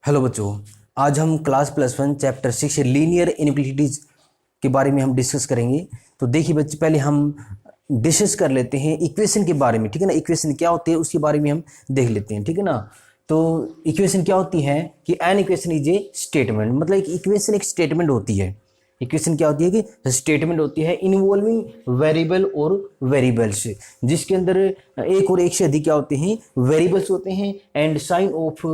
Hello बच्चों, आज हम क्लास +1 चैप्टर 6 लीनियर इनइक्वालिटीज के बारे में हम डिस्कस करेंगे। तो देखिए बच्चे, पहले हम डिस्कस कर लेते हैं इक्वेशन के बारे में, ठीक है ना। इक्वेशन क्या होती है उसके बारे में हम देख लेते हैं, ठीक है ना। तो इक्वेशन क्या होती है कि an equation is a statement, मतलब एक इक्वेशन एक स्टेटमेंट होती है। इक्वेशन क्या होती है कि स्टेटमेंट होती है इन्वॉल्विंग वेरिएबल और वेरिएबल्स, जिसके अंदर एक और एक से अधिक क्या होते हैं, वेरिएबल्स होते हैं, एंड साइन ऑफ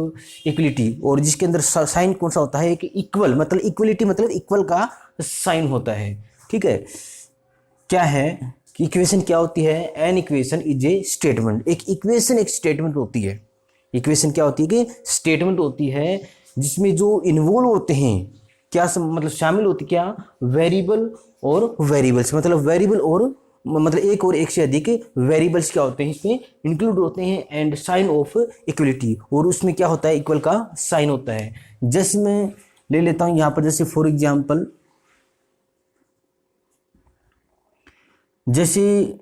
इक्वलिटी, और जिसके अंदर साइन कौन सा होता है कि इक्वल, मतलब इक्वलिटी मतलब इक्वल का साइन होता है, ठीक है। क्या है कि इक्वेशन क्या होती है, an equation is a statement. एक इक्वेशन एक स्टेटमेंट होती है। इक्वेशन क्या होती है कि स्टेटमेंट होती है जिसमें जो इन्वॉल्व होते हैं क्या मतलब शामिल होती क्या, वेरिएबल और वेरिएबल्स, मतलब वेरिएबल और मतलब एक और एक से अधिक वेरिएबल्स क्या होते हैं इसमें इंक्लूड होते हैं, एंड साइन ऑफ इक्वलिटी, और उसमें क्या होता है, इक्वल का साइन होता है। जैसे मैं ले लेता हूं यहां पर, जैसे फॉर एग्जांपल जैसे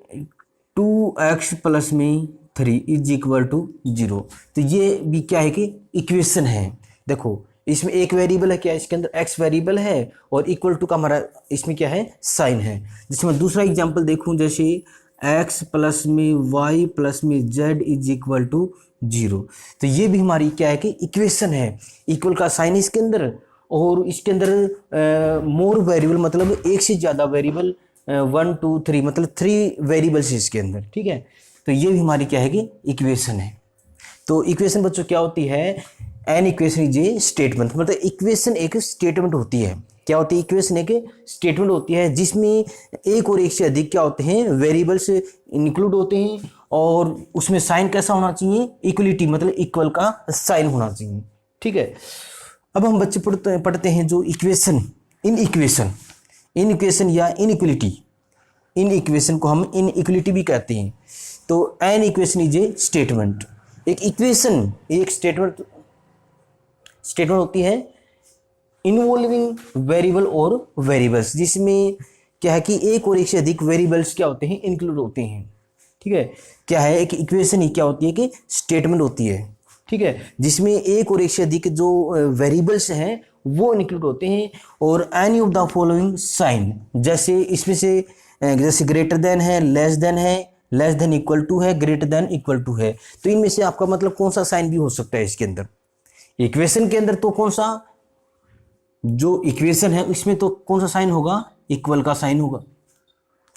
2x प्लस में 3 इज इक्वल टू 0, तो ये भी क्या है कि इक्वेशन है। देखो इसमें एक वेरिएबल है, क्या इसके अंदर x वेरिएबल है, और इक्वल टू का हमारा इसमें क्या है, साइन है। जैसे मैं दूसरा एग्जांपल देखूं, जैसे x प्लस में y प्लस में z इज इक्वल टू 0, तो ये भी हमारी क्या है कि इक्वेशन है। इक्वल का साइन इसके अंदर, और इसके अंदर मोर वेरिएबल मतलब एक से ज़्यादा वेरिएबल 1 2 3 मतलब 3 वेरिएबल्स इसके अंदर, ठीक है। तो ये भी हमारी क्या है कि इक्वेशन है। तो इक्वेशन बच्चों क्या होती है, an equation is a statement, मतलब इक्वेशन एक स्टेटमेंट होती है। क्या होती है, इक्वेशन एक स्टेटमेंट होती है जिसमें एक और एक से अधिक क्या होते हैं, वेरिएबल्स इंक्लूड होते हैं, और उसमें साइन कैसा होना चाहिए, इक्वलिटी मतलब इक्वल का साइन होना चाहिए, ठीक है। अब हम बच्चे पढ़ते हैं जो इक्वेशन, इन इक्वेशन या इनइक्वलिटी, इन इक्वेशन को हम इनइक्वलिटी भी कहते हैं। तो an equation is a statement. एक इक्वेशन एक स्टेटमेंट होती है इन्वॉल्विंग वेरिएबल और वेरिएबल्स, जिसमें क्या है कि एक और एक से अधिक वेरिएबल्स क्या होते हैं, इंक्लूड होते हैं, ठीक है। क्या है, एक इक्वेशन ही क्या होती है कि स्टेटमेंट होती है, ठीक है, जिसमें एक और एक से अधिक जो वेरिएबल्स हैं वो इंक्लूड होते हैं, और any of the following sign, जैसे इसमें से जैसे ग्रेटर देन है, लेस देन इक्वल टू है, ग्रेटर देन इक्वल टू है। तो इनमें से आपका मतलब कौन सा साइन भी हो सकता है इसके अंदर, इक्वेशन के अंदर। तो कौन सा, जो इक्वेशन है उसमें तो कौन सा साइन होगा, इक्वल का साइन होगा,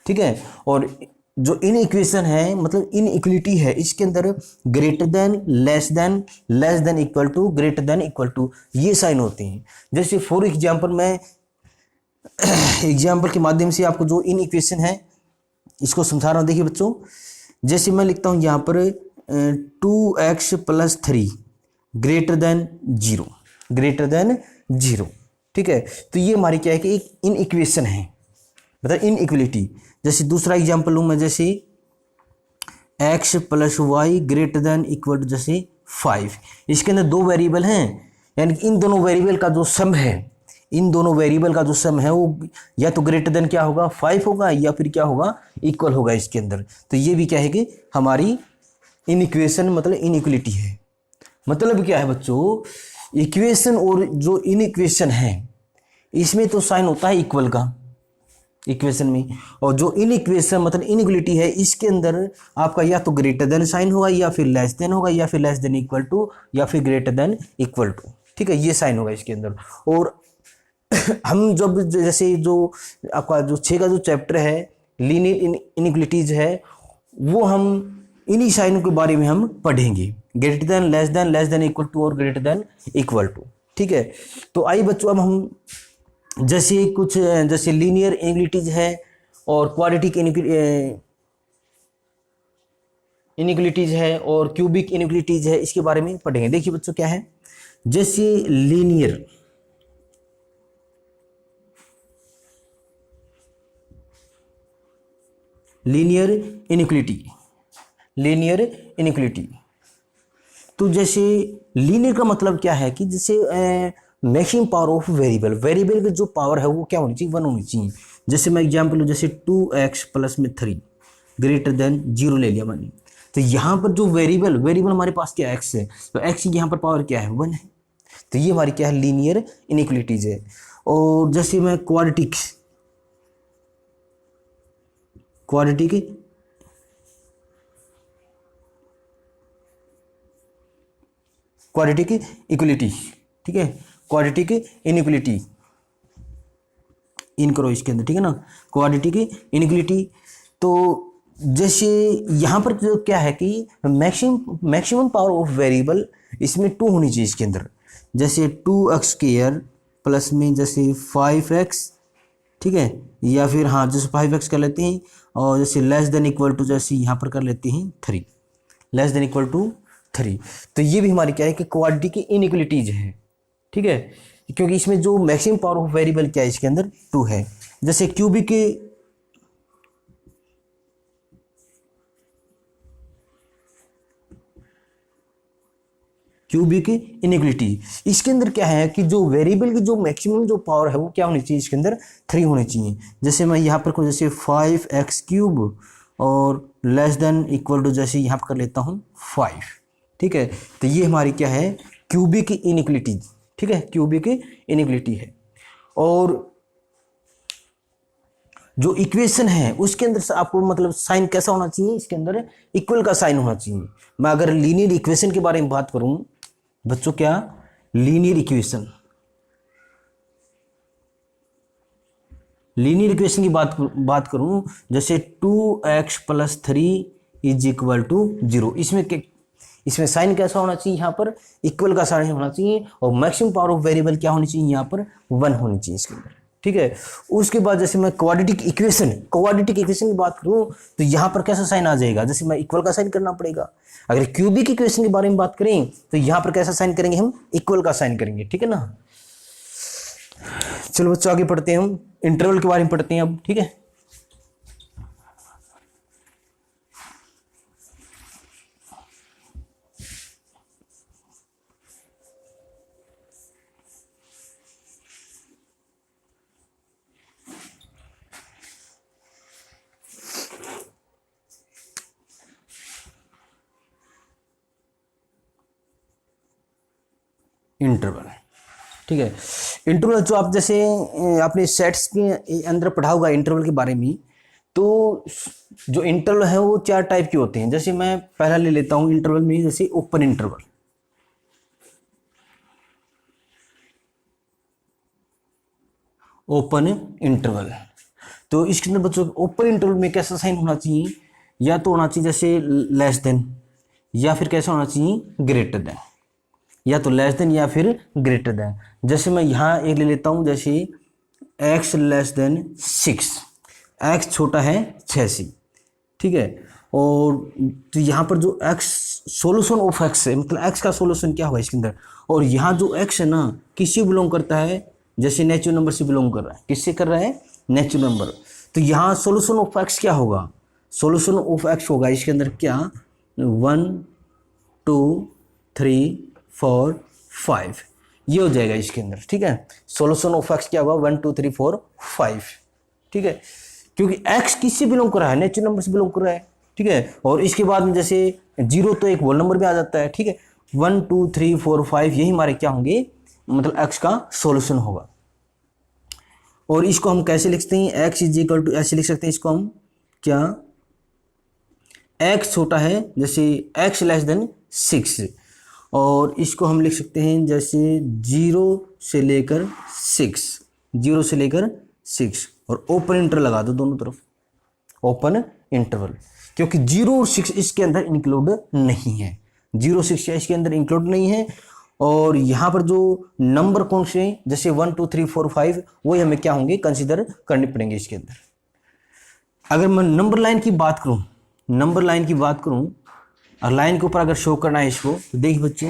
ठीक है। और जो इन इक्वेशन है मतलब इन इक्वलिटी है, इसके अंदर greater than, less than equal to, greater than equal to, ये साइन होते हैं। जैसे फॉर एग्जांपल मैं एग्जांपल के माध्यम से आपको जो इन इक्वेशन है इसको समझा रहा हूँ। देखिए बच्चों, जैसे मैं लिखता हूँ यहाँ पर 2x प्लस 3 ग्रेटर देन 0, ठीक है। तो ये हमारी क्या है कि एक इन इक्वेशन है, मतलब इन इक्वलिटी। जैसे दूसरा एग्जांपल लूँ मैं, जैसे x plus y greater than equal to जैसे 5, इसके अंदर दो वेरिएबल हैं, यानी कि इन दोनों वेरिएबल का जो सम है वो या तो ग्रेटर देन क्या होगा, 5 होगा, या फिर क्या होगा, इक्वल होगा इसके अंदर। तो ये भी क्या है कि हमारी इन इक्वेशन मतलब इनइक्वलिटी है। मतलब क्या है बच्चों, इक्वेशन और जो इन इक्वेशन है इसमें तो साइन होता है इक्वल का इक्वेशन में, और जो इन इक्वेशन मतलब इनइक्वलिटी है इसके अंदर आपका या तो ग्रेटर देन साइन होगा, या फिर लेस देन होगा, या फिर लेस देन इक्वल टू, या फिर ग्रेटर देन इक्वल टू, ठीक है, ये साइन होगा इसके अंदर। और हम जब जैसे जो आपका जो 6 का जो चैप्टर है लीनियर इनइक्वलिटीज है, वो हम इन्हीं साइनों के बारे में हम पढ़ेंगे, greater than, less than equal to, और ग्रेटर देन इक्वल टू, ठीक है। तो आइए बच्चों, अब हम जैसे कुछ जैसे लीनियर इनइक्वलिटीज है और क्वाड्रेटिक इनइक्वलिटीज है और क्यूबिक इनइक्वलिटीज है, इसके बारे में पढ़ेंगे। देखिए बच्चों क्या है, जैसे लीनियर इनइक्वलिटी, तो जैसे लीनियर का मतलब क्या है कि जैसे मैक्सिमम पावर ऑफ वेरिएबल की जो पावर है वो क्या होनी चाहिए, 1 होनी चाहिए। जैसे मैं एग्जांपल लूँ, जैसे 2x प्लस में 3 ग्रेटर देन 0 ले लिया मैंने, तो यहाँ पर जो वेरिएबल हमारे पास क्या x है, तो x की यहाँ पर पावर क्या है, 1 है। तो ये हमारी क्या है, लीनियर इनइक्वलिटीज है। और जैसे मैं क्वाड्रेटिक इक्वलिटी, ठीक है, क्वाड्रेटिक इनइक्वलिटी इन करो इसके अंदर, ठीक है ना, क्वाड्रेटिक इनइक्वलिटी। तो जैसे यहाँ पर जो क्या है कि मैक्सिमम पावर ऑफ वेरिएबल इसमें 2 होनी चाहिए इसके अंदर। जैसे 2x² प्लस में जैसे 5x, ठीक है, या फिर हाँ जैसे 5x कर लेते हैं, और जैसे लेस देन इक्वल टू जैसे यहाँ पर कर लेते हैं 3, लेस देन इक्वल टू 3। तो ये भी हमारी क्या है कि क्वाड्रेटिक इनइक्वलिटीज है, ठीक है, क्योंकि इसमें जो मैक्सिमम पावर ऑफ वेरिएबल क्या है इसके अंदर 2 है। जैसे क्यूबिक इनइक्वलिटी, इसके अंदर क्या है कि जो वेरिएबल की जो मैक्सिमम जो पावर है वो क्या होनी चाहिए इसके अंदर, 3 होनी चाहिए। जैसे मैं यहाँ पर कहूँ जैसे 5x³ और लेस देन इक्वल टू जैसे यहाँ पर कर लेता हूँ 5, ठीक है। तो ये हमारी क्या है, क्यूबिक इनइक्वलिटी, ठीक है, क्यूबिक इनइक्वलिटी है। और जो इक्वेशन है उसके अंदर आपको मतलब साइन कैसा होना चाहिए, इसके अंदर इक्वल का साइन होना चाहिए। मैं अगर लीनियर इक्वेशन के बारे में बात करूं बच्चों, क्या लीनियर इक्वेशन की बात करूं, जैसे 2x + 3 = 0, इसमें साइन कैसा होना चाहिए, यहाँ पर इक्वल का साइन होना चाहिए, और मैक्सिमम पावर ऑफ वेरिएबल क्या होनी चाहिए, यहाँ पर 1 होनी चाहिए इसके अंदर, ठीक है। उसके बाद जैसे मैं क्वाड्रेटिक इक्वेशन की बात करूं तो यहाँ पर कैसा साइन आ जाएगा, जैसे मैं इक्वल का साइन करना पड़ेगा। अगर क्यूबिक इक्वेशन के बारे में बात करें तो यहाँ पर कैसा साइन करेंगे, हम इक्वल का साइन करेंगे, ठीक है ना। चलो बच्चों आगे पढ़ते हैं, हम इंटरवल के बारे में पढ़ते हैं अब, ठीक है। इंटरवल, ठीक है। इंटरवल जो आप जैसे अपने सेट्स के अंदर पढ़ा होगा इंटरवल के बारे में, तो जो इंटरवल है वो 4 टाइप के होते हैं। जैसे मैं पहला ले लेता हूं इंटरवल में, जैसे ओपन इंटरवल, तो इसके अंदर बच्चों ओपन इंटरवल में कैसा साइन होना चाहिए, या तो होना चाहिए जैसे लेस देन, या फिर कैसा होना चाहिए, ग्रेटर देन, या तो लेस देन या फिर ग्रेटर देन। जैसे मैं यहाँ एक ले लेता हूँ, जैसे x < 6, x छोटा है 6 से, ठीक है। और तो यहाँ पर जो x सोल्यूशन ऑफ x है, मतलब x का सोल्यूशन क्या होगा इसके अंदर, और यहाँ जो x है ना किससे बिलोंग करता है, जैसे नेचुरल नंबर से बिलोंग कर रहा है, किससे कर रहा है, नेचुरल नंबर। तो यहाँ सोल्यूशन ऑफ x क्या होगा, सोल्यूशन ऑफ x होगा इसके अंदर क्या, 1 2 3 4 5, ये हो जाएगा इसके अंदर, ठीक है। सोल्यूशन ऑफ x क्या होगा, 1 2 3 4 5, ठीक है, क्योंकि x किससे बिलोंग कर रहा है, नेचुरल नंबर से बिलोंग कर रहा है, ठीक है। और इसके बाद में जैसे 0 तो एक होल नंबर में आ जाता है, ठीक है। 1 2 3 4 5 यही हमारे क्या होंगे, मतलब x का सोल्यूशन होगा। और इसको हम कैसे लिखते हैं, x = ऐसे लिख सकते हैं इसको हम, क्या x छोटा है जैसे x < 6, और इसको हम लिख सकते हैं जैसे 0 से लेकर 6, और ओपन इंटरवल लगा दो दोनों तरफ, ओपन इंटरवल, क्योंकि 0 और 6 इसके अंदर इंक्लूड नहीं है, 0 6 इसके अंदर इंक्लूड नहीं है। और यहाँ पर जो नंबर कौन से हैं, जैसे 1 2 3 4 5, वही हमें क्या होंगे, कंसिडर करने पड़ेंगे इसके अंदर। अगर मैं नंबर लाइन की बात करूं, और लाइन के ऊपर अगर शो करना है इसको, तो देखिए बच्चों,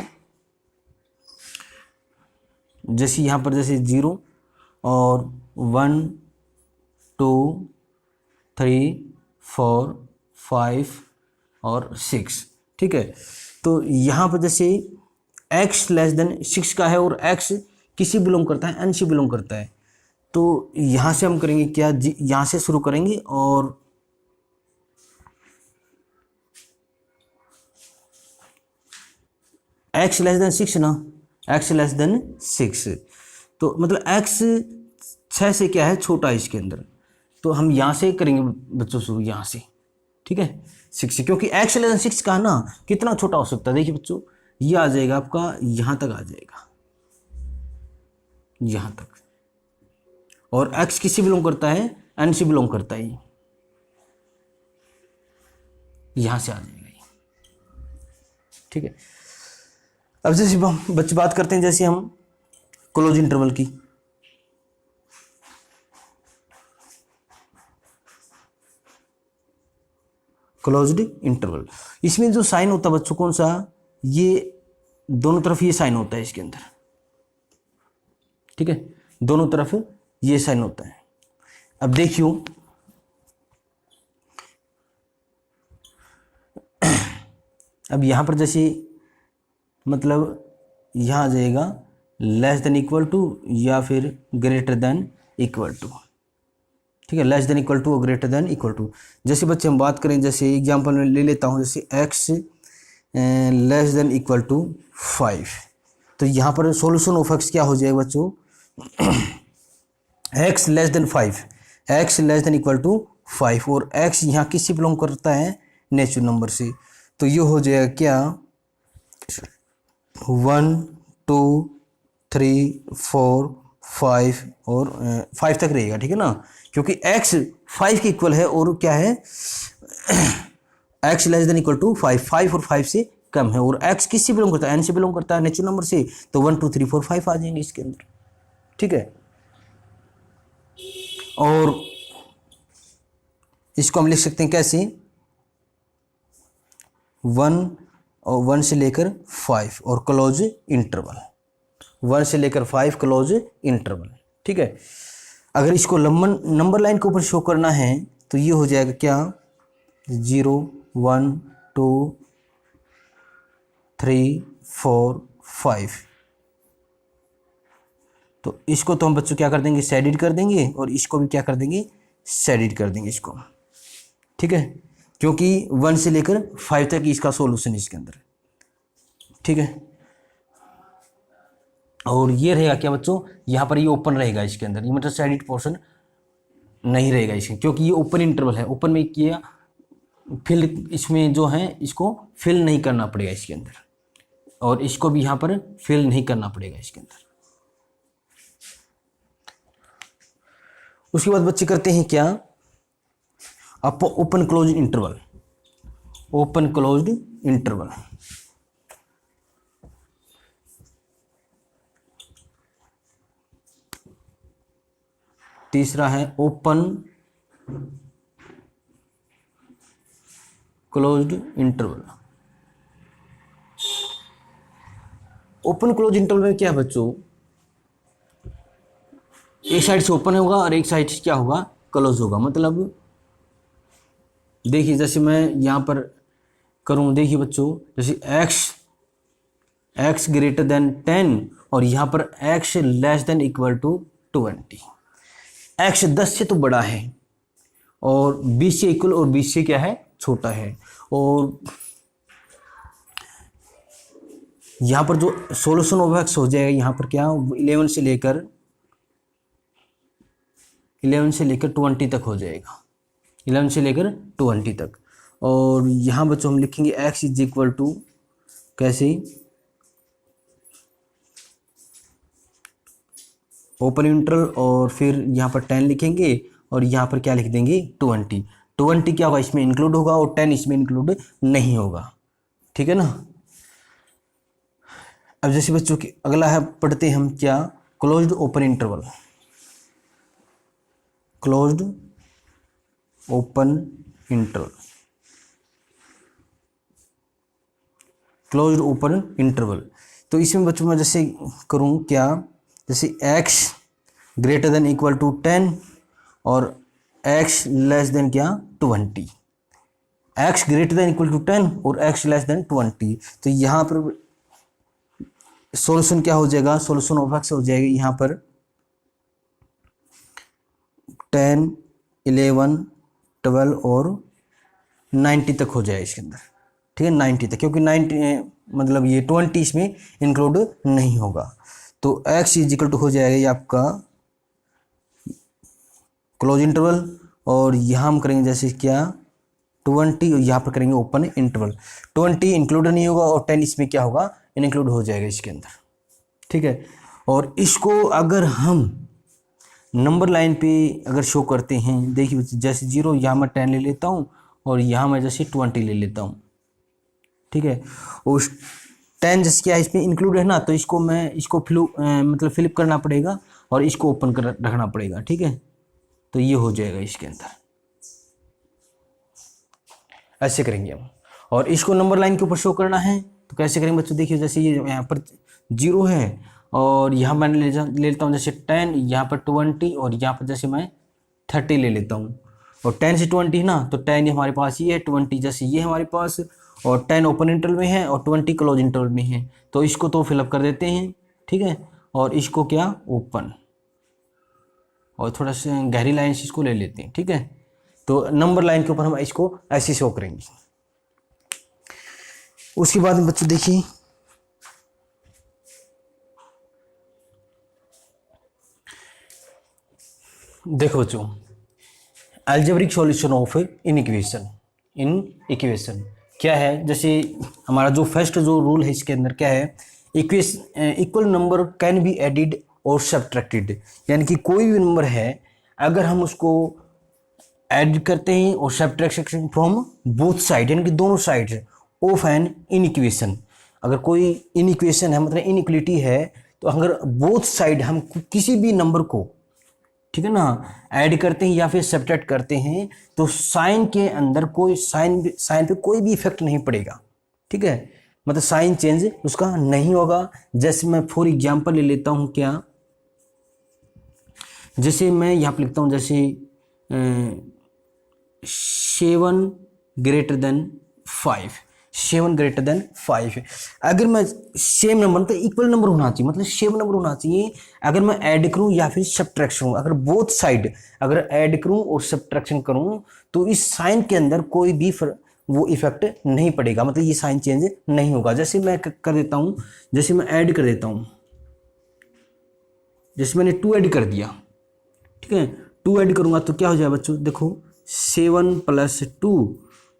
जैसे यहाँ पर जैसे 0 और 1 2 3 4 5 और 6, ठीक है। तो यहाँ पर जैसे x < 6 का है, और x किसी बिलोंग करता है, n से बिलोंग करता है। तो यहाँ से हम करेंगे क्या, यहाँ से शुरू करेंगे, और x < 6 ना, x लेस देन 6, तो मतलब x 6 से क्या है छोटा है इसके अंदर, तो हम यहाँ से करेंगे बच्चों शुरू, यहाँ से, ठीक है 6 से, क्योंकि x लेस देन 6 का ना कितना छोटा हो सकता है, देखिए बच्चों ये आ जाएगा आपका यहाँ तक आ जाएगा, यहाँ तक, और x किससे बिलोंग करता है, n से बिलोंग करता है, यहाँ से आ जाएगा ये, ठीक है। अब जैसे बच्चे बात करते हैं जैसे हम क्लोज इंटरवल की, क्लोज्ड इंटरवल, इसमें जो साइन होता है बच्चों कौन सा, ये दोनों तरफ ये साइन होता है इसके अंदर, ठीक है, दोनों तरफ ये साइन होता है। अब देखियो अब यहां पर जैसे मतलब यहां आ जाएगा लेस देन इक्वल टू या फिर ग्रेटर देन इक्वल टू, ठीक है, लेस देन इक्वल टू और ग्रेटर देन इक्वल टू। जैसे बच्चे हम बात करें, जैसे एग्जांपल में ले लेता हूं, जैसे x less than equal to 5, तो यहाँ पर सॉल्यूशन ऑफ x क्या हो जाएगा बच्चों, x less than 5, x less than equal to 5, और x यहाँ किससे बिलोंग करता है, नेचुरल नंबर से, तो ये हो जाएगा क्या 1 2 3 4 5 और 5 तक रहेगा, ठीक है ना, क्योंकि x 5 के इक्वल है और क्या है x less than equal to 5, 5 और 5 से कम है, और x किससे बिलोंग करता है, n से बिलोंग करता है, नेचुरल नंबर से, तो 1 2 3 4 5 आ जाएंगे इसके अंदर, ठीक है। और इसको हम लिख सकते हैं कैसे, 1 से लेकर 5 और क्लोज इंटरवल, 1 से लेकर 5 क्लोज इंटरवल, ठीक है। अगर इसको नंबर लाइन के ऊपर शो करना है तो ये हो जाएगा क्या 0 1 2 3 4 5, तो इसको तो हम बच्चों क्या कर देंगे, शेडिड कर देंगे, और इसको भी क्या कर देंगे, शेडिड कर देंगे इसको, ठीक है, क्योंकि 1 से लेकर 5 तक इसका सॉल्यूशन इसके अंदर, ठीक है। और ये रहेगा क्या बच्चों, यहाँ पर ये ओपन रहेगा इसके अंदर, ये मतलब शेडिड पोर्शन नहीं रहेगा इसके, क्योंकि ये ओपन इंटरवल है, ओपन में किया फिल, इसमें जो है इसको फिल नहीं करना पड़ेगा इसके अंदर, और इसको भी यहाँ पर फिल नहीं करना पड़ेगा इसके अंदर। उसके बाद बच्चे करते हैं क्या, आप open close interval, open closed interval, तीसरा है open closed interval. Open close interval में क्या है बच्चों, एक साइड से ओपन होगा और एक साइड से क्या होगा, क्लोज होगा, मतलब देखिए जैसे मैं यहाँ पर करूँ, देखिए बच्चों जैसे x ग्रेटर देन 10 और यहाँ पर x less than equal to 20, x 10 से तो बड़ा है और 20 से इक्वल और 20 से क्या है, छोटा है, और यहाँ पर जो सोल्यूशन ऑफ x हो जाएगा यहाँ पर क्या 11 से लेकर 20 तक हो जाएगा, 11 से लेकर 20 तक। और यहाँ बच्चों हम लिखेंगे x इज इक्वल टू कैसे, ओपन इंटरवल और फिर यहाँ पर 10 लिखेंगे और यहाँ पर क्या लिख देंगे 20, 20 क्या होगा इसमें इंक्लूड होगा और 10 इसमें इंक्लूड नहीं होगा, ठीक है ना। अब जैसे बच्चों की अगला है, पढ़ते हैं हम क्या, closed open interval, closed open interval, closed open interval. तो इसमें बच्चों मैं जैसे करूं क्या, जैसे x greater than equal to 10 और x लेस देन क्या 20, x greater than equal to 10 और x लेस देन 20, तो यहाँ पर सॉल्यूशन क्या हो जाएगा, सॉल्यूशन ऑफ x हो जाएगा यहाँ पर 10 11 12 और 90 तक हो जाएगा इसके अंदर, ठीक है 90 तक, क्योंकि 90 मतलब ये 20 इसमें इंक्लूड नहीं होगा। तो x इज इक्वल टू हो जाएगा ये आपका क्लोज इंटरवल, और यहाँ हम करेंगे जैसे क्या 20 और यहाँ पर करेंगे ओपन इंटरवल। 20 इंक्लूड नहीं होगा और 10 इसमें क्या होगा इनक्लूड हो जाएगा इसके अंदर, ठीक है। और इसको अगर हम नंबर लाइन पे अगर शो करते हैं, देखिए जैसे 0 यहाँ मैं 10 ले लेता हूँ और यहाँ मैं जैसे 20 ले लेता हूँ, ठीक है। उस 10 जैसे क्या है इसमें इंक्लूड है ना, तो इसको मैं इसको मतलब फिलिप करना पड़ेगा और इसको ओपन कर रखना पड़ेगा, ठीक है। तो ये हो जाएगा इसके अंदर, ऐसे करेंगे हम। और इसको नंबर लाइन के ऊपर शो करना है तो कैसे करेंगे बच्चों, देखिए जैसे ये यहाँ पर 0 है और यहाँ मैं ले लेता हूँ जैसे 10, यहाँ पर 20 और यहाँ पर जैसे मैं 30 ले लेता हूँ। और 10 से 20 ना, तो 10 हमारे पास ये है, 20 जैसे ये हमारे पास, और 10 ओपन इंटरवल में है और 20 क्लोज इंटरवल में है। तो इसको तो फिलअप कर देते हैं, ठीक है। और इसको क्या ओपन, और थोड़ा सा गहरी लाइन से इसको ले लेते हैं, ठीक है। तो नंबर लाइन के ऊपर हम इसको ऐसे शो करेंगे। उसके बाद बच्चों देखिए देखो बच्चों, algebraic solution of in equation क्या है। जैसे हमारा जो फर्स्ट जो रूल है इसके अंदर क्या है, equal number can be added और सब्ट्रैक्टेड, यानी कि कोई भी नंबर है अगर हम उसको ऐड करते हैं और सब्ट्रैक्शन फ्रॉम बोथ साइड, यानी कि दोनों साइड ऑफ एन इनइक्वेशन। अगर कोई इनइक्वेशन है मतलब इनइक्वलिटी है, तो अगर बोथ साइड हम किसी भी नंबर को, ठीक है ना, ऐड करते हैं या फिर सब्ट्रैक्ट करते हैं, तो साइन के अंदर कोई साइन पे कोई भी इफेक्ट नहीं पड़ेगा, ठीक है। मतलब साइन चेंज उसका नहीं होगा। जैसे मैं फॉर एग्जांपल ले लेता हूँ क्या, जैसे मैं यहाँ पर लिखता हूँ जैसे 7 ग्रेटर देन 5, 7 ग्रेटर देन 5 है। अगर मैं सेम नंबर तो इक्वल नंबर होना चाहिए, मतलब सेम नंबर होना चाहिए। अगर मैं ऐड करूं या फिर सब्ट्रैक्शन करूं, अगर बोथ साइड अगर ऐड करूं और सब्ट्रैक्शन करूं, तो इस साइन के अंदर कोई भी वो इफेक्ट नहीं पड़ेगा, मतलब ये साइन चेंज नहीं होगा। जैसे मैं कर देता हूं, जैसे मैं ऐड कर देता हूं, जैसे मैंने 2 ऐड कर दिया, ठीक है। 2 ऐड करूंगा तो क्या हो जाएगा बच्चों, देखो 7 + 2,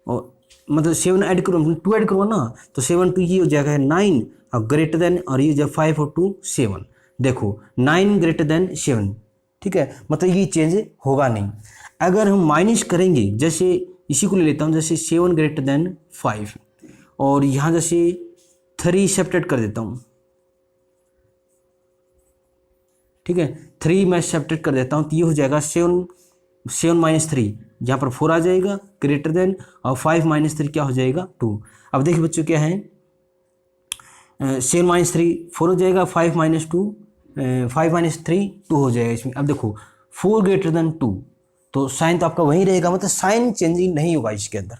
और मतलब 7 ऐड करूँ 2 ऐड करूँगा ना, तो 7 2 ये हो जाएगा 9 और ग्रेटर देन, और ये हो जाएगा 5 और 2 7, देखो 9 ग्रेटर देन 7, ठीक है। मतलब ये चेंज होगा नहीं। अगर हम माइनस करेंगे, जैसे इसी को ले लेता हूँ, जैसे 7 ग्रेटर देन 5 और यहाँ जैसे 3 सेपरेट कर देता हूँ, ठीक है। 3 मैं सेपरेट कर देता हूँ, तो ये हो जाएगा 7 -3, जहाँ पर 4 आ जाएगा ग्रेटर देन, और 5 - 3 क्या हो जाएगा 2। अब देखिए बच्चों क्या है, 7 - 3 4 हो जाएगा, 5 - 2 5 - 3 2 हो जाएगा इसमें। अब देखो 4 ग्रेटर देन 2, तो साइन तो आपका वही रहेगा, मतलब साइन चेंजिंग नहीं होगा इसके अंदर।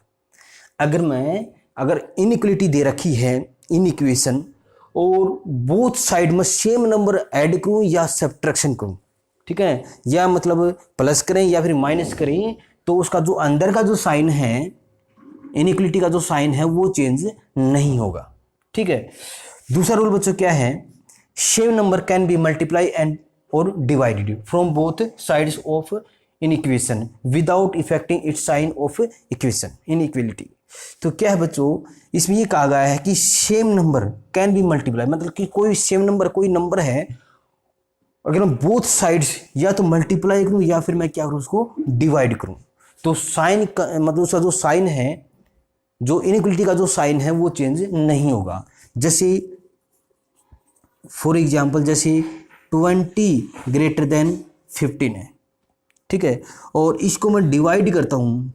अगर इनइक्वलिटी दे रखी है इन इक्वेशन और बोथ साइड में सेम नंबर ऐड करूँ या सब्ट्रैक्शन करूँ, ठीक है, या मतलब प्लस करें या फिर माइनस करें, तो उसका जो अंदर का जो साइन है, इनइक्वलिटी का जो साइन है वो चेंज नहीं होगा, ठीक है। दूसरा रूल बच्चों क्या है, same number can be multiply and और divided from both sides of in equation without affecting its sign of equation inequality. तो क्या है बच्चों, इसमें ये कहा गया है कि same number can be multiply, मतलब कि कोई सेम नंबर कोई नंबर है, अगर मैं बोथ साइड्स या तो मल्टीप्लाई करूं या फिर मैं क्या करूं उसको डिवाइड करूं, तो साइन का मतलब उसका जो साइन है, जो इनइक्वलिटी का जो साइन है वो चेंज नहीं होगा। जैसे फॉर एग्जांपल जैसे 20 ग्रेटर देन 15 है, ठीक है, और इसको मैं डिवाइड करता हूं,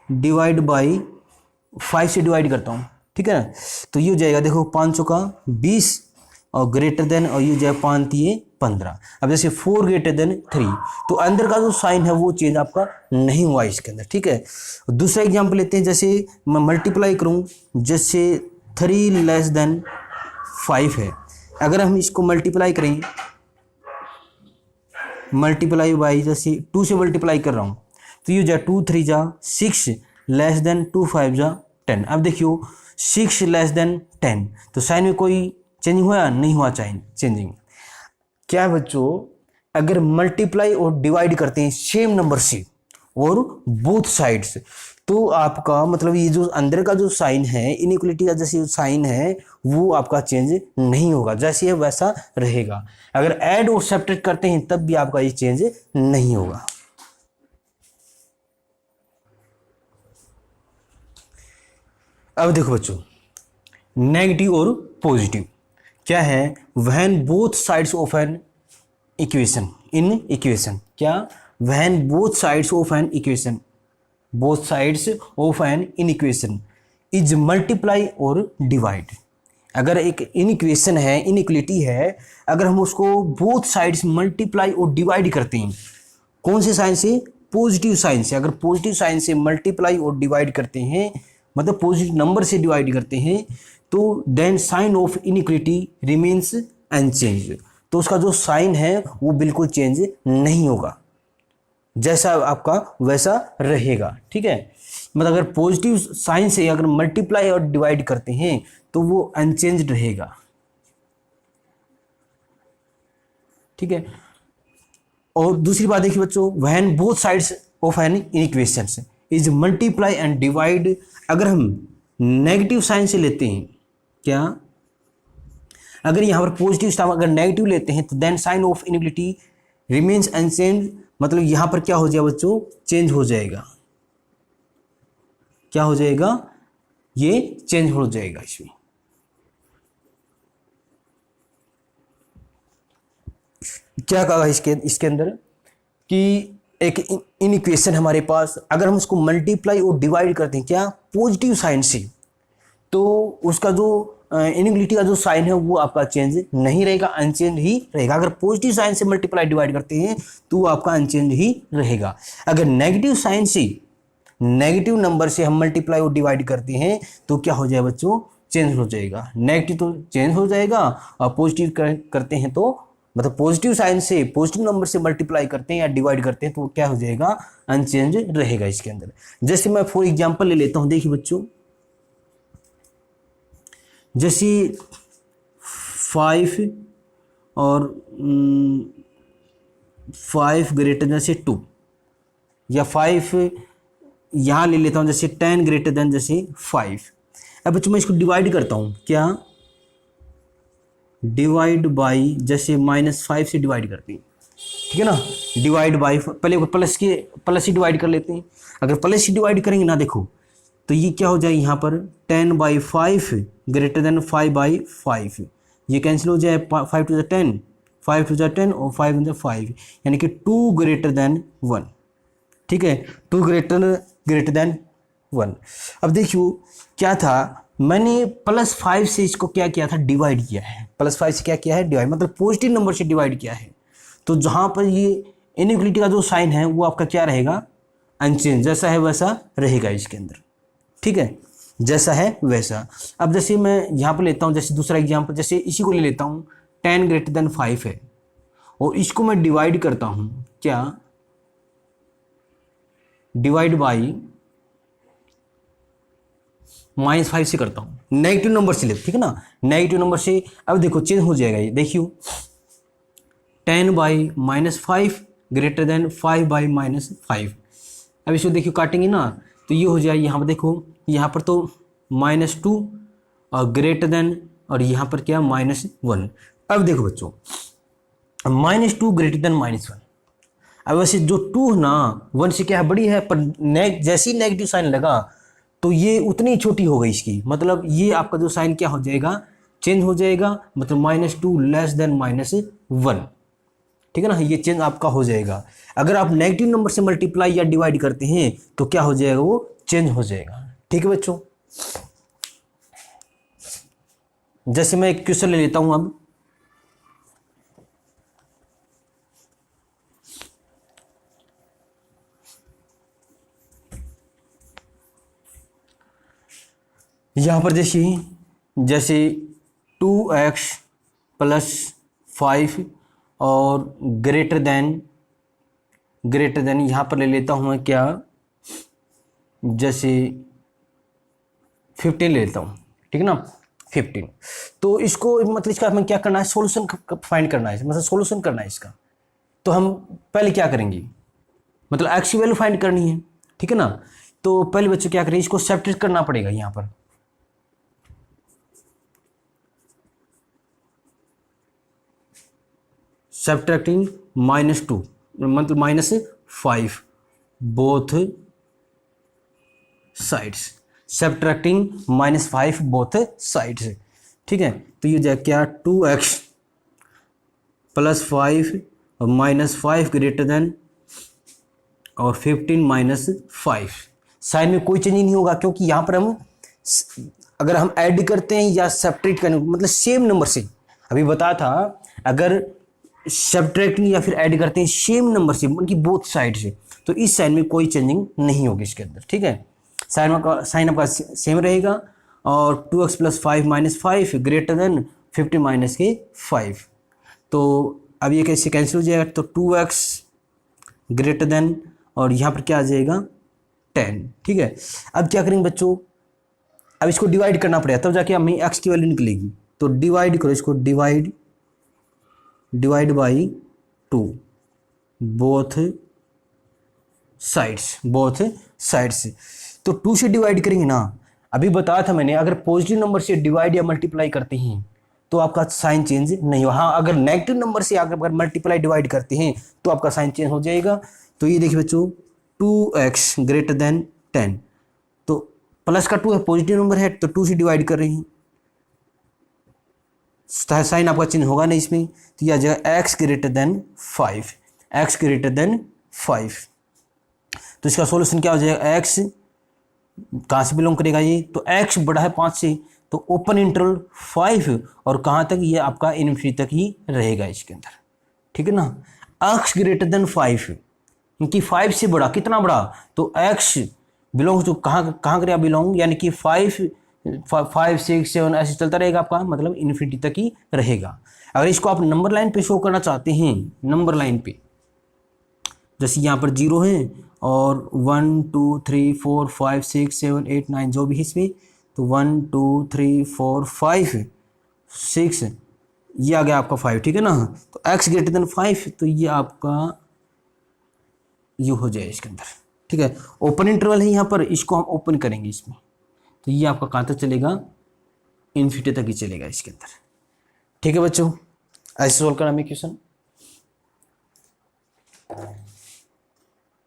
डिवाइड बाई 5 से डिवाइड करता हूं, ठीक है ना, तो ये हो जाएगा देखो 5 चौका 20 और ग्रेटर देन, और ये जाए 5 3 15। अब जैसे 4 ग्रेटर देन 3, तो अंदर का जो साइन है वो चेंज आपका नहीं हुआ इसके अंदर, ठीक है। दूसरा एग्जांपल लेते हैं, जैसे मैं मल्टीप्लाई करूं, जैसे 3 लेस देन 5 है, अगर हम इसको मल्टीप्लाई करें, मल्टीप्लाई बाई जैसे 2 से मल्टीप्लाई कर रहा हूं, तो ये जा 2 3 जा 6 लेस देन 2 5 जा 10। अब देखियो 6 लेस देन 10, तो साइन में कोई चेंज हुआ नहीं हुआ, चेंजिंग क्या है बच्चों, अगर मल्टीप्लाई और डिवाइड करते हैं सेम नंबर से और बोथ साइड्स, तो आपका मतलब ये जो अंदर का जो साइन है, इनइक्वलिटी का जैसे साइन है वो आपका चेंज नहीं होगा, जैसे है वैसा रहेगा। अगर ऐड और सब्ट्रैक्ट करते हैं तब भी आपका ये चेंज नहीं होगा। अब देखो बच्चों, नेगेटिव और पॉजिटिव क्या है, when both sides of an equation in equation, क्या, when both sides of an equation, both sides of an inequation is multiply और डिवाइड। अगर एक इनइक्वेशन है, इनइक्वलिटी है, अगर हम उसको बोथ साइड्स मल्टीप्लाई और डिवाइड करते हैं, कौन से साइन से, पॉजिटिव साइन से, अगर पॉजिटिव साइन से मल्टीप्लाई और डिवाइड करते हैं, मतलब पॉजिटिव नंबर से डिवाइड करते हैं, तो then sign of inequality remains unchange, तो उसका जो साइन है वो बिल्कुल चेंज नहीं होगा, जैसा आपका वैसा रहेगा। ठीक है, मतलब अगर पॉजिटिव साइन से अगर मल्टीप्लाई और डिवाइड करते हैं तो वो अनचेंज्ड रहेगा। ठीक है, और दूसरी बात देखिए बच्चों, when both sides of an equation is multiply and divide, अगर हम नेगेटिव साइन से लेते हैं, क्या, अगर यहाँ पर पॉजिटिव साइन अगर नेगेटिव लेते हैं तो then sign of inequality remains unchange, मतलब यहाँ पर क्या हो जाएगा बच्चों, चेंज हो जाएगा। क्या हो जाएगा, ये चेंज हो जाएगा। इसमें क्या कहा इसके अंदर कि एक इनइक्वेशन हमारे पास, अगर हम उसको मल्टीप्लाई और डिवाइड करते हैं क्या, पॉजिटिव साइन से, तो उसका जो इनइक्वलिटी का जो साइन है वो आपका चेंज नहीं रहेगा, अनचेंज ही रहेगा। अगर पॉजिटिव साइन से मल्टीप्लाई डिवाइड करते हैं तो आपका अनचेंज ही रहेगा। अगर नेगेटिव साइन से, नेगेटिव नंबर से हम मल्टीप्लाई और डिवाइड करते हैं तो क्या हो जाएगा बच्चों, चेंज हो जाएगा। नेगेटिव तो चेंज हो जाएगा और पॉजिटिव करते हैं तो, मतलब पॉजिटिव साइन से पॉजिटिव नंबर से मल्टीप्लाई करते हैं या डिवाइड करते हैं तो क्या हो जाएगा, अनचेंज रहेगा इसके अंदर। जैसे मैं फॉर एग्जांपल ले लेता हूं, देखिए बच्चों, जैसे 5 और 5 ग्रेटर देन जैसे 2, या 5 यहाँ ले लेता हूँ, जैसे 10 ग्रेटर देन जैसे 5। अब बच्चों मैं इसको डिवाइड करता हूँ, क्या, डिवाइड बाई, जैसे -5 से डिवाइड करते हैं, ठीक है ना, डिवाइड बाई, पहले प्लस ही डिवाइड कर लेते हैं। अगर प्लस ही डिवाइड करेंगे ना, देखो तो ये क्या हो जाएगा, यहाँ पर 10/5 ग्रेटर देन 5/5, ये कैंसिल हो जाए, 5 टू 10, 5 टू 10 और 5 टू 5, यानी कि 2 ग्रेटर देन 1। ठीक है, 2 ग्रेटर देन 1। अब देखियो क्या था, मैंने +5 से इसको क्या किया था, डिवाइड किया है। +5 से क्या किया है, डिवाइड, मतलब पॉजिटिव नंबर से डिवाइड किया है। तो जहाँ पर ये इनइक्वलिटी का जो साइन है वो आपका क्या रहेगा, अनचेंज, जैसा है वैसा रहेगा इसके अंदर। ठीक है, जैसा है वैसा। अब जैसे मैं यहाँ पर लेता हूँ, जैसे दूसरा एग्जाम्पल, जैसे इसी को ले लेता हूँ, 10 ग्रेटर देन 5 है और इसको मैं डिवाइड करता हूँ, क्या, डिवाइड बाई -5 से करता हूँ, नेगेटिव नंबर से लेते, ठीक है ना, नेगेटिव नंबर से। अब देखो चेंज हो जाएगा ये, देखियो 10/-5 ग्रेटर देन 5/-5। अब इसको देखियो काटेंगे ना तो ये हो जाएगा, यहाँ पर देखो, यहाँ पर तो -2 और ग्रेटर देन, और यहाँ पर क्या, -1। अब देखो बच्चों, -2 ग्रेटर देन -1। अब वैसे जो 2 है ना, 1 से क्या है, बड़ी है, पर जैसे ही नेगेटिव साइन लगा तो ये उतनी छोटी हो गई इसकी, मतलब ये आपका जो साइन क्या हो जाएगा, चेंज हो जाएगा, मतलब -2 लेस देन -1। ठीक है ना, ये चेंज आपका हो जाएगा। अगर आप नेगेटिव नंबर से मल्टीप्लाई या डिवाइड करते हैं तो क्या हो जाएगा, वो चेंज हो जाएगा। ठीक है बच्चों, जैसे मैं एक क्वेश्चन ले लेता हूं अब, यहां पर जैसे 2x + 5 और ग्रेटर देन यहाँ पर ले लेता हूँ मैं, क्या, जैसे 15 ले लेता हूँ, ठीक है ना, 15। तो इसको मतलब इसका हमें क्या करना है, सोल्यूशन फाइंड करना है, मतलब सोल्यूशन करना है इसका। तो हम पहले क्या करेंगे, मतलब एक्स की वैल्यू फाइंड करनी है, ठीक है ना। तो पहले बच्चों क्या करें, इसको सब्ट्रैक्ट करना पड़ेगा यहाँ पर। सब्ट्रैक्टिंग -2 मतलब -5 both sides, subtracting -5 both sides, ठीक है। तो ये जाए क्या, 2x + 5 और -5 ग्रेटर देन और 15 - 5। साइन में कोई चेंज नहीं होगा, क्योंकि यहाँ पर हम अगर हम ऐड करते हैं या सब्ट्रैक्ट करें, मतलब सेम नंबर से, अभी बताया था अगर सब्ट्रैक्टिंग या फिर ऐड करते हैं सेम नंबर से, उनकी बोथ साइड से, तो इस साइन में कोई चेंजिंग नहीं होगी इसके अंदर, ठीक है। साइन आपका सेम रहेगा। और 2x + 5 - 5 ग्रेटर देन 15 - 5। तो अब ये कैसे कैंसिल हो जाएगा, तो 2x ग्रेटर देन और यहाँ पर क्या आ जाएगा 10, ठीक है। अब क्या करेंगे बच्चों, अब इसको डिवाइड करना पड़ेगा, तब जाके हमें x की वैल्यू निकलेगी। तो डिवाइड करो इसको, डिवाइड बाई 2 बोथ साइड्स। तो 2 से डिवाइड करेंगे ना, अभी बताया था मैंने, अगर पॉजिटिव नंबर से डिवाइड या मल्टीप्लाई करते हैं तो आपका साइन चेंज नहीं हो। हाँ, अगर नेगेटिव नंबर से अगर मल्टीप्लाई डिवाइड करते हैं तो आपका साइन चेंज हो जाएगा। तो ये देखिए बच्चों, 2x ग्रेटर देन 10, तो प्लस का 2 है, पॉजिटिव नंबर है, तो 2 से डिवाइड कर रहे हैं, साइन आपका चेंज होगा नहीं इसमें। तो यह आ जाएगा x ग्रेटर देन 5। तो इसका सॉल्यूशन क्या हो जाएगा, x कहाँ से बिलोंग करेगा ये, तो x बड़ा है 5 से, तो ओपन इंटरवल 5 और कहाँ तक, ये आपका इन्फिनिटी तक ही रहेगा इसके अंदर, ठीक है ना। x ग्रेटर देन 5 क्योंकि 5 से बड़ा, कितना बड़ा, तो x बिलोंग टू कहाँ करेगा बिलोंग, यानी कि 5 6 7 ऐसे चलता रहेगा आपका, मतलब इन्फिनिटी तक ही रहेगा। अगर इसको आप नंबर लाइन पे शो करना चाहते हैं, नंबर लाइन पे जैसे यहाँ पर 0 है और 1 2 3 4 5 6 7 8 9 जो भी है इसमें, तो 1 2 3 4 5 6 ये आ गया आपका 5, ठीक है ना। तो x ग्रेटर देन 5, तो ये आपका यू हो जाए इसके अंदर, ठीक है। ओपन इंटरवल है यहाँ पर, इसको हम ओपन करेंगे इसमें, तो ये आपका कहाँ तक चलेगा, इन्फिनिटी तक ही चलेगा इसके अंदर, ठीक है बच्चों। ऐसे सोल्व करना हमें क्वेश्चन।